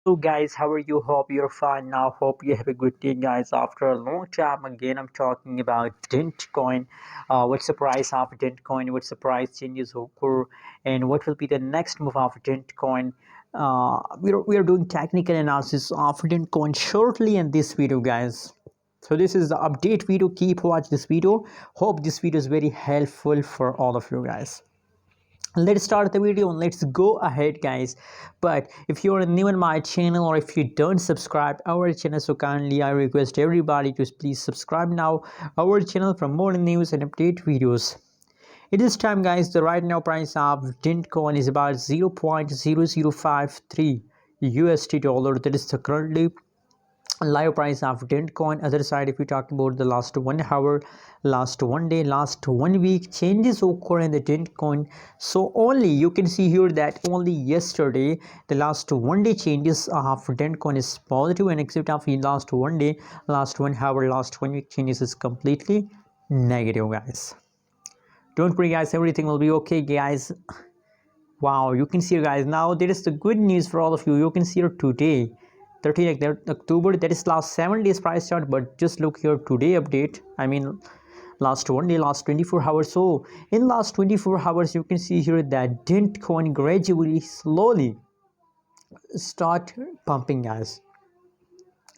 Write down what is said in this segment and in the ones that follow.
Hello guys, how are you? Hope you're fine now. Hope you have a good day, guys. After a long time, again, I'm talking about Dent coin. What's the price of Dent coin? What's the price changes occur? And what will be the next move of Dent coin? We are doing technical analysis of Dent coin shortly in this video, guys. So this is the update video. Keep watch this video. Hope this video is very helpful for all of you guys. Let's start the video and let's go ahead, guys. But if you're new in my channel or if you don't subscribe our channel, so kindly I request everybody to please subscribe now our channel for more news and update videos. It is time, guys. The right now price of dentcoin is about 0.0053 USD dollar. That is the currently live price of dentcoin. Other side, if we talk about the last 1 hour, last 1 day, last 1 week, changes occur in the dentcoin. So only you can see here that only yesterday the last 1 day changes of dentcoin is positive, and except of the last 1 day, last 1 hour, last 1 week changes is completely negative, guys. Don't worry, guys, everything will be okay, guys. Wow, you can see here, guys, now there is the good news for all of you. You can see here today 30th October, that is last 7 days price chart, but just look here today update. I mean last 1 day, last 24 hours. So in last 24 hours you can see here that dent coin gradually slowly start pumping, guys.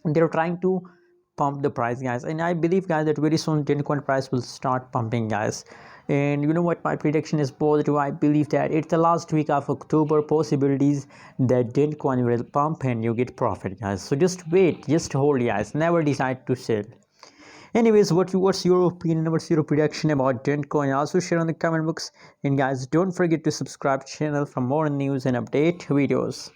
They're trying to pump the price, guys, and I believe, guys, that very soon dentcoin price will start pumping, guys. And you know what, my prediction is positive. I believe that it's the last week of October, possibilities that dentcoin will pump and you get profit, guys. So just wait, just hold, guys, never decide to sell. Anyways, what's your opinion, what's your prediction about dentcoin? Also share on the comment box, and guys, don't forget to subscribe channel for more news and update videos.